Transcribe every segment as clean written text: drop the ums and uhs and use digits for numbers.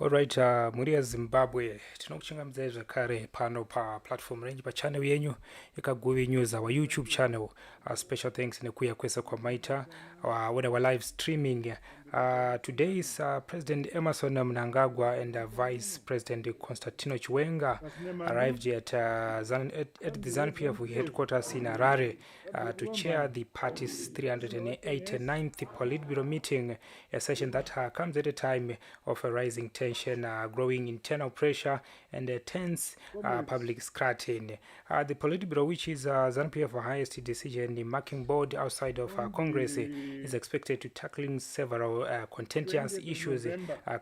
Alright, muri yaZimbabwe tinokuchingamidza zvakare pano platform range channel yenyu yakaguvi news, our YouTube channel. Special thanks nekuya kwese kwamaita when our live streaming. Today is President Emerson Mnangagwa and Vice President Constantino Chiwenga arrived at the ZANU-PF headquarters in Harare to chair the party's 389th Politburo Meeting, a session that comes at a time of a rising tension, growing internal pressure, and tense public scrutiny. The Politburo, which is ZANU-PF highest decision-making board outside of Congress, is expected to tackling several contentious issues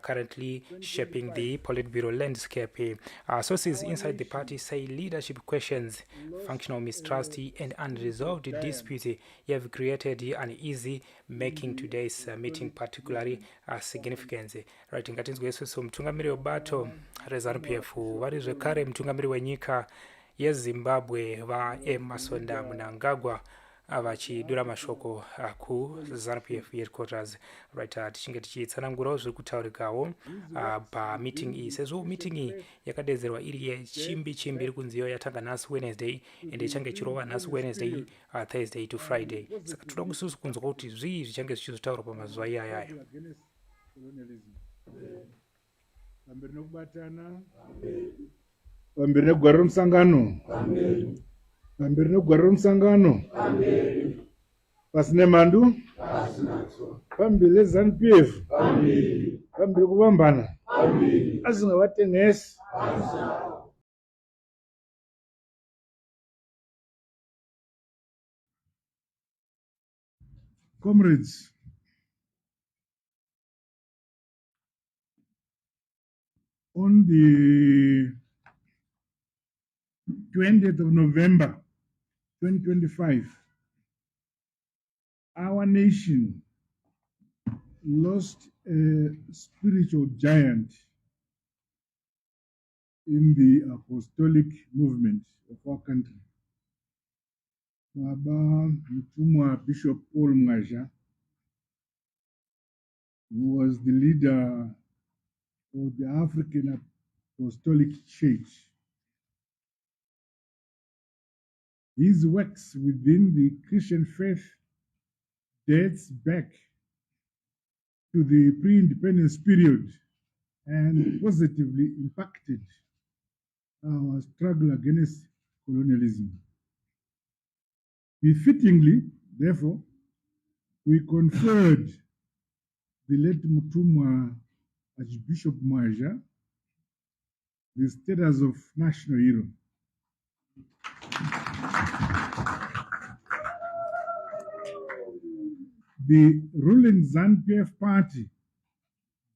currently shaping the Politburo landscape. Sources inside the party say leadership questions, functional mistrust, and unresolved disputes have created uneasy, making today's meeting particularly significant. Right, ngatinzwe isusu mtungamiri webato reZANU-PF vari zvekare mutungamiri wenyika yeZimbabwe vaEmmerson Mnangagwa vachidura mashoko kuZANU-PF headquarters. Right, tichinge tichitsanangurawo zviri kutaurikawo pameeting iyi, sezvo meeting iyi yakadedzerwa iri yechimbi iri kunziyo yatanga nhasi Wednesday ende ichange ichirova nhasi Wednesday, Thursday to Friday. Saka toda kususu kunzwa kuti zvii zvichange zvichizotaurwa pamazuva iyaya. Pamberi nokubatana, pamberi nekugwarira musangano, pamberi nekugwarira musangano, pasine mhandu, pamberi neZANU-PF, pamberi kuvambana, asingavatengesi. Comrades, on the 20th of November 2025, our nation lost a spiritual giant in the apostolic movement of our country. Baba Mutumwa Bishop Paul Mnangagwa, who was the leader of the African Apostolic Church. His works within the Christian faith dates back to the pre-independence period and positively impacted our struggle against colonialism. Befittingly, therefore, we conferred the late Mutumwa Archbishop Mnangagwa the status of national hero. The ruling ZANU-PF party,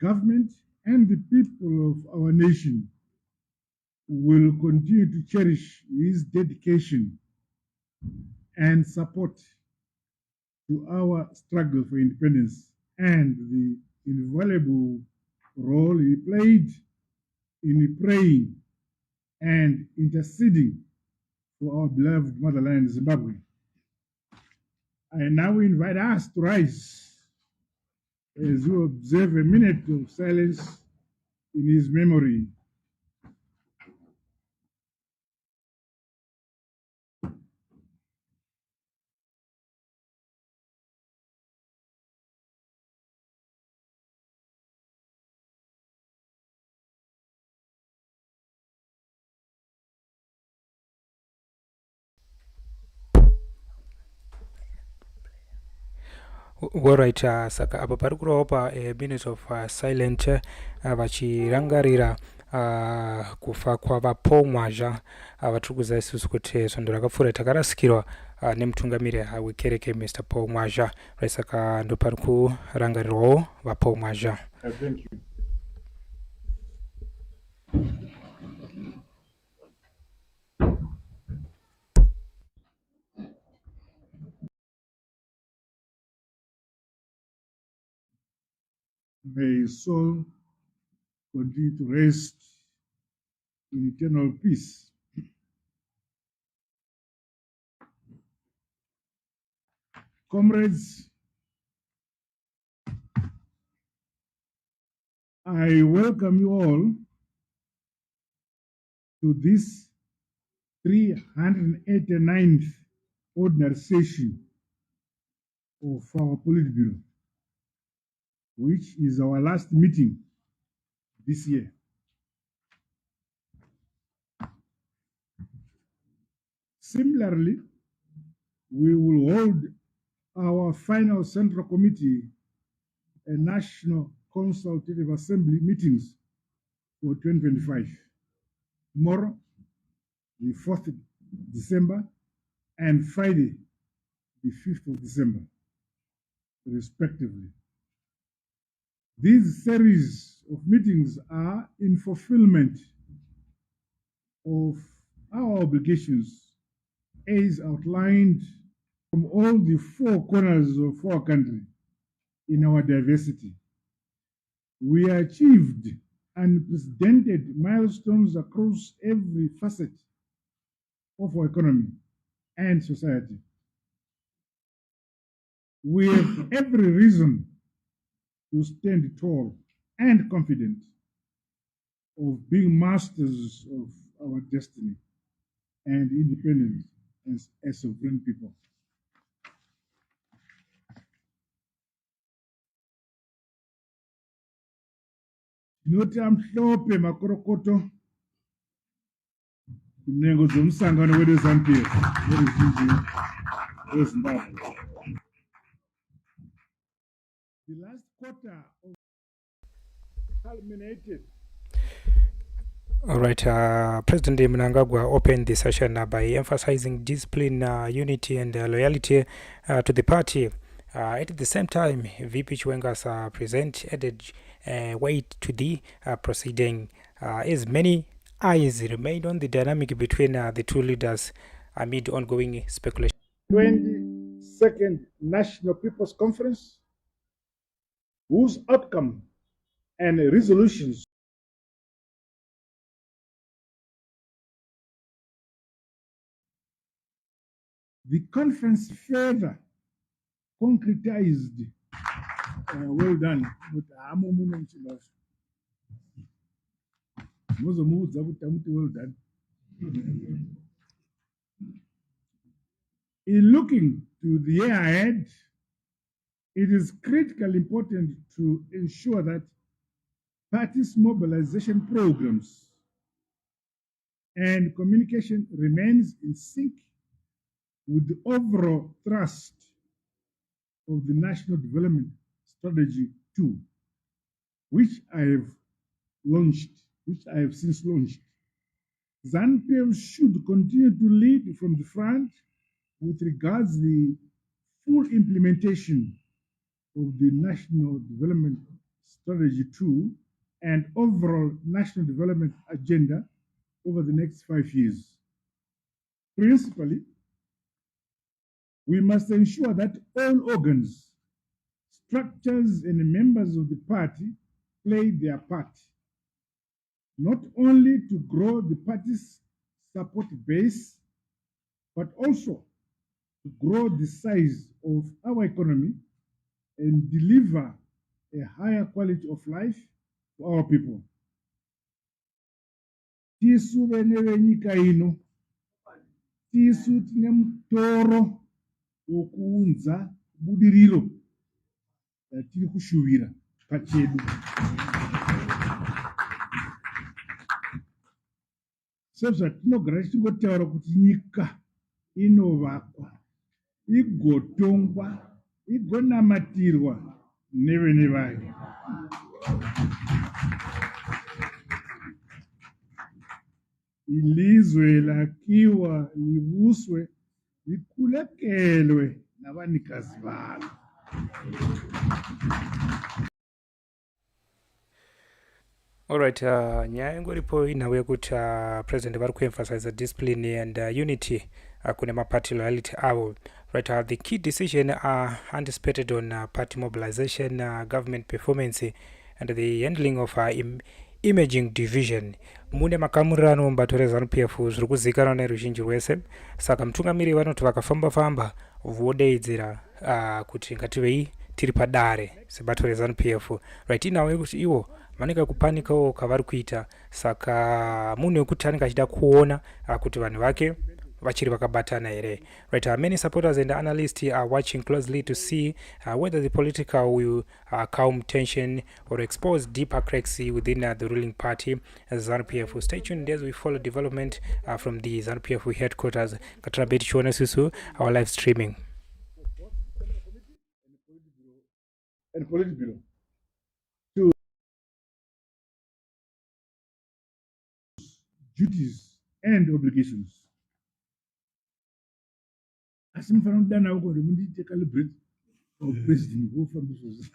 government, and the people of our nation will continue to cherish his dedication and support to our struggle for independence and the invaluable role he played in praying and interceding for our beloved motherland, Zimbabwe. I now invite us to rise as we observe a minute of silence in his memory. Alright, saka apa pari kurowa pa a minute of silent vachirangarira kufa kwavaPaul Mnangagwa vatiri kuziva isusu kuti svondo rakapfuura takarasikirwa nemutungamiri wekereke Mr. Paul Mnangagwa. Right, saka ndo pari kurangarirwawo vaPaul Mnangagwa. Thank you. May his soul continue to rest in eternal peace. Comrades, I welcome you all to this 389th ordinary session of our Politburo, which is our last meeting this year. Similarly, we will hold our final Central Committee and National Consultative Assembly meetings for 2025. Tomorrow, the 4th December, and Friday, the 5th of December, respectively. These series of meetings are in fulfillment of our obligations as outlined from all the four corners of our country in our diversity. We achieved unprecedented milestones across every facet of our economy and society. We have every reason to stand tall and confident of being masters of our destiny and independence as sovereign people. Noti amhlope makorokoto kunengo zomsangano wedu ZANU-PF eZimbabwe. The last quarter of culminated. All right, President Mnangagwa opened the session by emphasizing discipline, unity, and loyalty to the party. At the same time, VP Chiwenga's present added weight to the proceeding, as many eyes remained on the dynamic between the two leaders amid ongoing speculation. 22nd National People's Conference, whose outcome and resolutions the conference further concretized. Well done. But well done. In looking to the year ahead, it is critically important to ensure that parties' mobilization programs and communication remains in sync with the overall thrust of the National Development Strategy 2, which I have since launched. ZANU-PF should continue to lead from the front with regards to the full implementation of the National Development Strategy 2 and overall national development agenda over the next 5 years. Principally, we must ensure that all organs, structures, and members of the party play their part, not only to grow the party's support base, but also to grow the size of our economy and deliver a higher quality of life for our people. Tisu venewe nyika ino, tisu tine mutoro wokuunza budiriro tiri kushuvira pachedu. Zvatinogara tichingotevara kuti nyika inovakwa, igotongwa, igonamatirwa nevene vayo. Ilizwe lakiwa, livuswe, likulekelwe navanikazi valo. Alright, nyaya ingoripo inawe yekuti president vari kuemphasize discipline and unity kune maparty loyalty avo. Right, the key decision are anticipated on party mobilization, government performance, and the handling of emerging division. Mune makamurano mbatore ZANU-PF zviri kuzikanwa neruzhinji rwese, saka mutungamiri vanoti vakafamba-famba vodeidzera kuti ngativei tiri padare sebato re ZANU-PF right inawe kuti iwo manika kupanika kavari kuita saka munhu wekuti anenge achida kuona kuti vanhu vake vachiri vakabatana here right. Many supporters and analysts are watching closely to see whether the political will calm tension or expose deeper cracks within the ruling party as ZANU-PF. Stay tuned as we follow development from the ZANU-PF headquarters. Katrabeti Chiwenga Susu, our live streaming. And Politburo to duties and obligations. As in front of now, we need to calibrate our president who from this.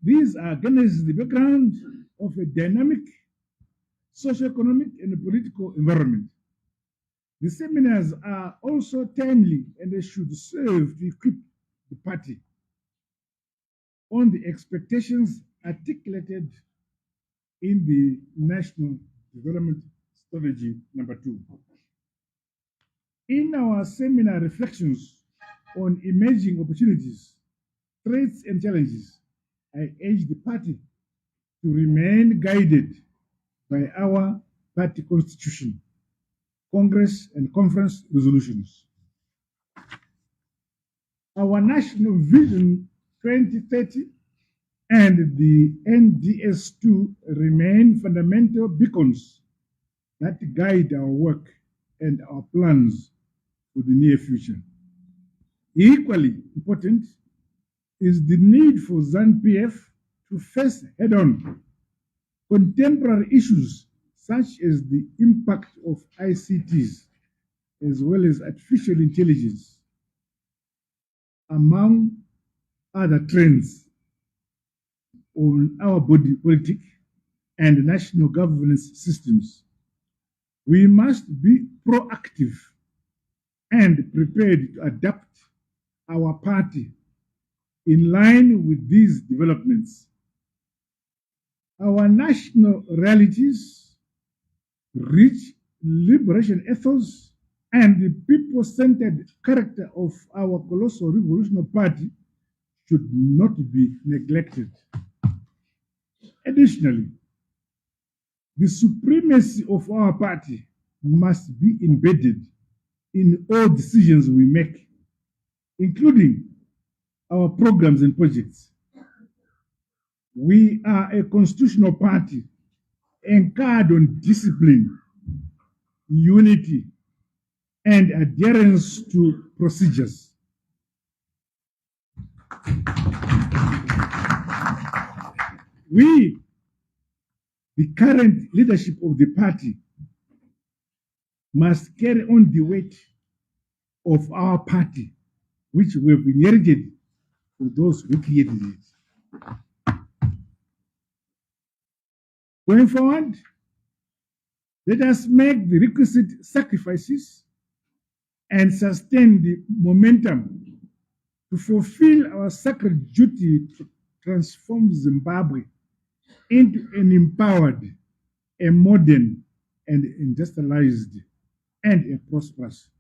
These are against the background of a dynamic socio-economic and political environment. The seminars are also timely and they should serve to equip the party on the expectations articulated in the National Development Strategy number 2. In our seminar reflections on emerging opportunities, threats and challenges, I urge the party to remain guided by our party constitution, Congress and conference resolutions. Our National Vision 2030 and the NDS2 remain fundamental beacons that guide our work and our plans for the near future. Equally important is the need for ZANU-PF to face head-on contemporary issues such as the impact of ICTs as well as artificial intelligence, among other trends on our body politic and national governance systems. We must be proactive and prepared to adapt our party in line with these developments. Our national realities, rich liberation ethos, and the people-centered character of our colossal revolutionary party should not be neglected. Additionally, the supremacy of our party must be embedded in all decisions we make, including our programs and projects. We are a constitutional party anchored on discipline, unity, and adherence to procedures. We, the current leadership of the party, must carry on the weight of our party, which we have inherited for those who created it. Going forward, let us make the requisite sacrifices and sustain the momentum to fulfill our sacred duty to transform Zimbabwe into an empowered, a modern, and industrialized, and a prosperous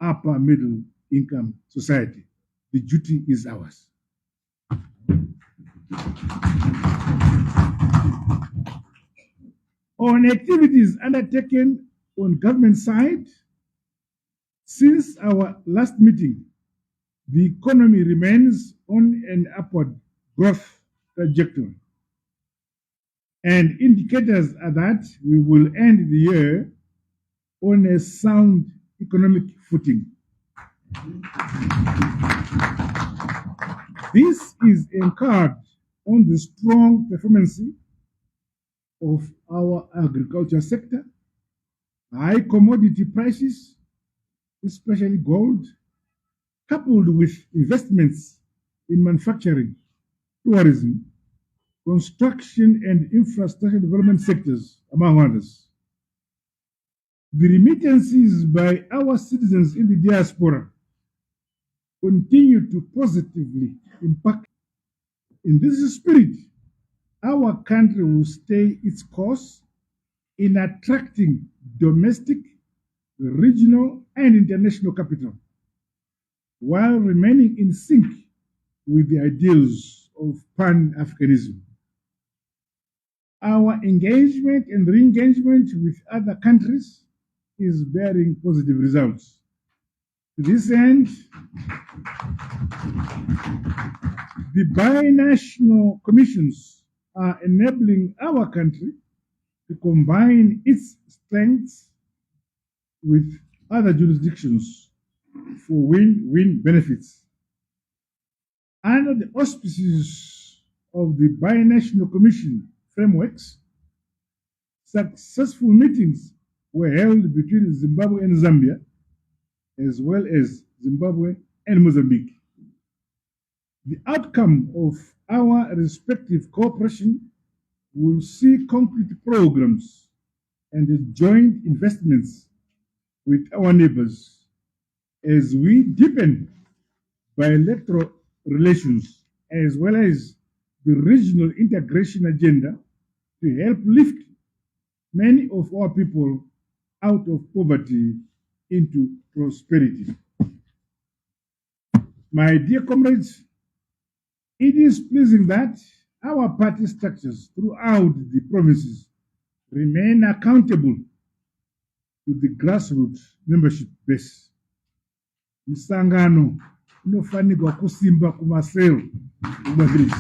upper middle income society. The duty is ours. On activities undertaken on government side, since our last meeting, the economy remains on an upward growth trajectory, and indicators are that we will end the year on a sound economic footing. This is anchored on the strong performance of our agriculture sector, high commodity prices, especially gold, coupled with investments in manufacturing, tourism, construction, and infrastructure development sectors, among others. The remittances by our citizens in the diaspora continue to positively impact. In this spirit, our country will stay its course in attracting domestic, regional, and international capital, while remaining in sync with the ideals of Pan-Africanism. Our engagement and re-engagement with other countries is bearing positive results. To this end, the binational commissions are enabling our country to combine its strengths with other jurisdictions for win-win benefits. Under the auspices of the binational commission frameworks, successful meetings were held between Zimbabwe and Zambia, as well as Zimbabwe and Mozambique. The outcome of our respective cooperation will see concrete programs and joint investments with our neighbors as we deepen bilateral relations, as well as the regional integration agenda to help lift many of our people out of poverty into prosperity. My dear comrades, it is pleasing that our party structures throughout the provinces remain accountable to the grassroots membership base. Msangano inofanirwa kusimba kumasel villages.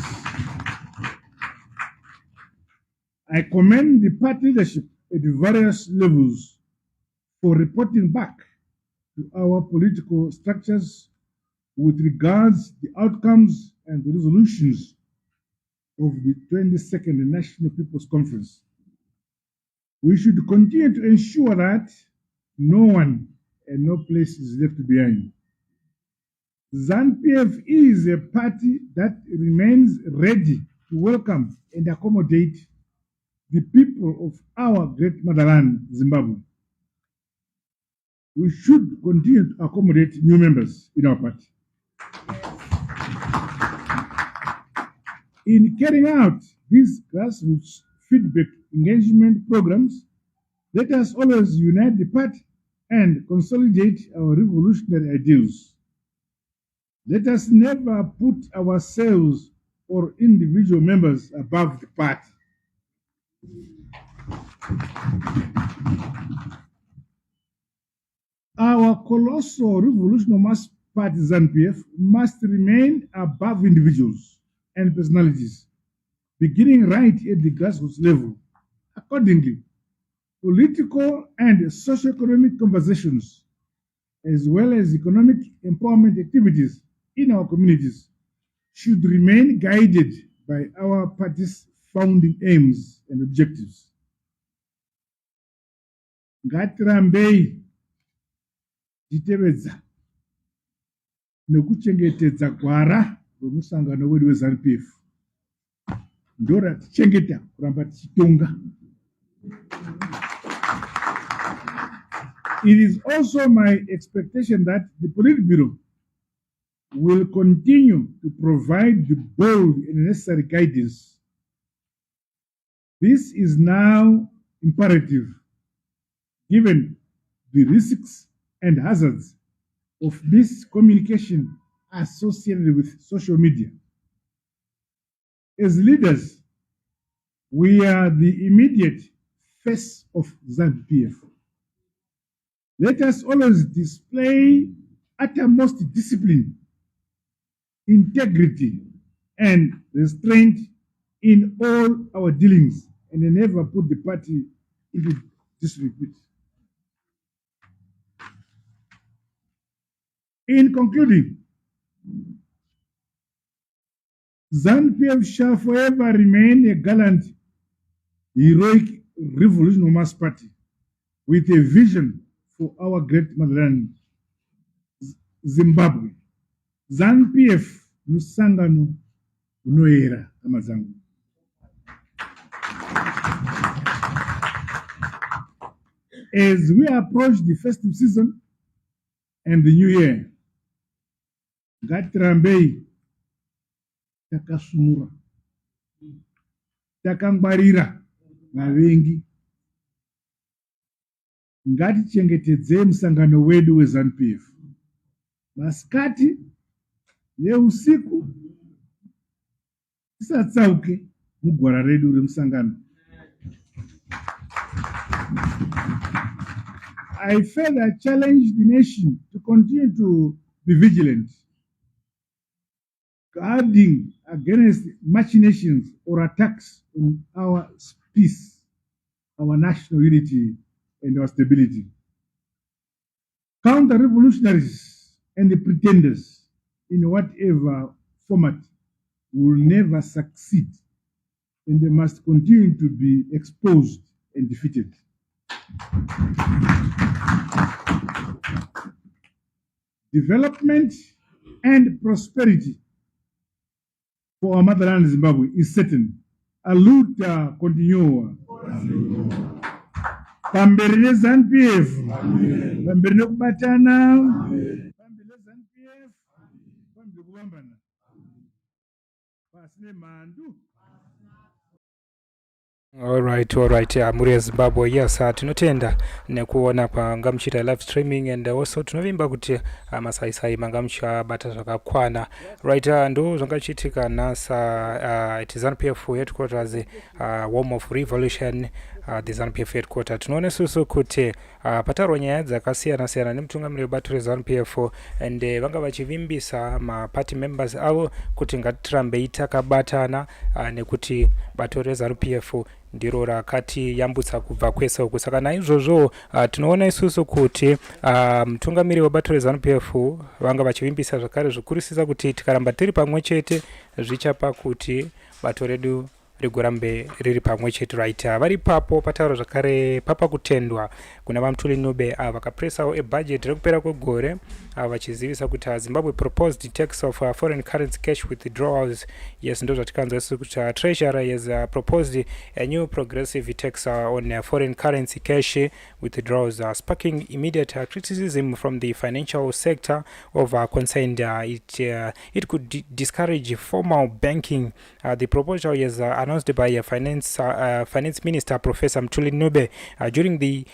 I commend the party leadership at various levels for reporting back to our political structures with regards to the outcomes and the resolutions of the 22nd National People's Conference. We should continue to ensure that no one and no place is left behind. ZANU-PF is a party that remains ready to welcome and accommodate the people of our great motherland, Zimbabwe. We should continue to accommodate new members in our party. In carrying out these grassroots feedback engagement programs, let us always unite the party and consolidate our revolutionary ideals. Let us never put ourselves or individual members above the party. Our colossal revolutionary mass party ZANU-PF must remain above individuals and personalities, beginning right at the grassroots level. Accordingly, political and socio-economic conversations, as well as economic empowerment activities in our communities, should remain guided by our party's founding aims and objectives. Ngatirambei titevedza nekuchengetedza gwara romusangano wedu weZANU-PF. Ndora tichengeta kuramba tichitonga. It is also my expectation that the Politburo will continue to provide the bold and necessary guidance. This is now imperative, given the risks and hazards of miscommunication associated with social media. As leaders, we are the immediate face of ZANU-PF. Let us always display utmost discipline, integrity, and restraint in all our dealings, and never put the party into disrepute. In concluding, ZANU-PF shall forever remain a gallant, heroic revolutionary mass party with a vision for our great motherland, Zimbabwe. ZANU-PF musangano unoera amazangu. As we approach the festive season and the new year, ngatirambei takasunura, takangwarira vavengi. Ngatichengetedze musangano wedu weZANU-PF. masikati neusiku tisatsauke mugwara redu remusangano. I further challenge the nation to continue to be vigilant, guarding against machinations or attacks on our peace, our national unity, and our stability. Counter-revolutionaries and the pretenders in whatever format will never succeed, and they must continue to be exposed and defeated. Development and prosperity for our motherland Zimbabwe is certain. A luta continua. Pamberi ZANU-PF, pamberi nokubatana, pamberi ZANU-PF, pamberi kubambana. Pasine mandu. All right, muri Zimbabwe, yes, tinotenda nekuona pangamuchita live streaming and also tinovimba kuti masaisai mangamucha bata zvakakwana. Right, ndo zvangachitika nasa at ZANU-PF headquarters, Home of Revolution, the ZANU-PF headquarters. Tinoona susu kuti patarwa nyaya dzakasiyana-siyana nemutungamiriri webato rezANU-PF and vanga vachivimbisa ma-party members avo kuti ngatirambe takabatana nekuti bato rezANU-PF ndiro rakati yambutsa kubva kwese uku. Saka naizvozvo tinoona isusu kuti mutungamiriri webato rezANU-PF vanga vachivimbisa zvakare zvikurisisa kuti tikaramba tiri pamwe chete zvichapa kuti bato redu rigorambe riri pamwe chete. Right, vari papo patauro zvakare papa kutendwa kuna vamutuli nube vakapresawo ebudget rekupera kwegore vachizivisa kuti Zimbabwe proposed tax of foreign currency cash withdrawals. Yes, ndo zvatikanzwa isu kuti treasurer has proposed a new progressive tax on foreign currency cash withdrawals, sparking immediate criticism from the financial sector of concerned. It could discourage formal banking. The proposal is announced by Finance Minister Professor Mtuli Nube during the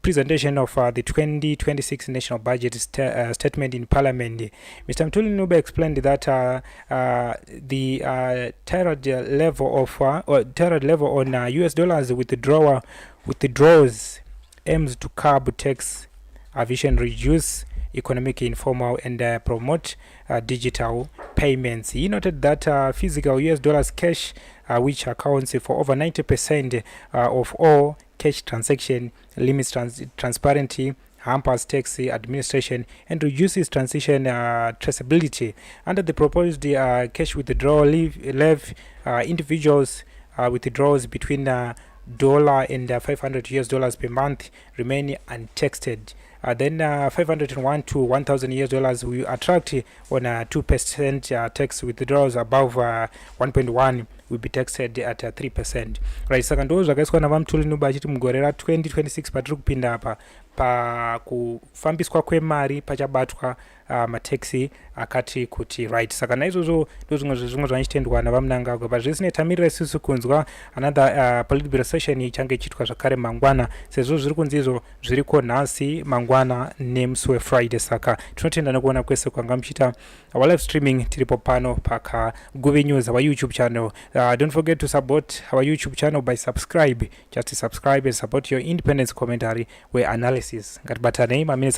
presentation of the 2026 National Budget Statement in Parliament. Mr. Mtuli Nube explained that the tariff level on US dollars withdrawals aims to curb tax evasion, reduce economic informal and promote digital payments. He noted that physical US dollars cash, which accounts for over 90% of all cash transaction, limits transparency, hampers tax administration, and reduces transition traceability. Under the proposed cash withdrawal levy, individuals withdrawals between $1 and $500 per month remain untaxed. Then $501 to $1,000 will attract on 2% tax. Withdrawals above 1.1 will be taxed at 3%. Right, saka ndo zvakaiswa navamutuli nube achiti mugore ra 2026 patiri kupinda apa pakufambiswa kwemari pachabatwa mataxi akati kuti right. Saka naizvozvo ndo zvimwe zvanchitendwa navamnangagwa. Pazvisine tamirira isusu kunzwa another Politburo session ichange ichiitwa zvakare mangwana, sezvo zviri kunzi izvo zviriko nhasi mangwana nemusi weFriday. Saka tinotenda nekuona kwese kwanga muchiita our live streaming. Tiripo pano pakaGuvi News, our YouTube channel. Don't forget to support our YouTube channel by subscribe. Just subscribe and support your independent commentary where analysis. Ngatibatanei maminitsi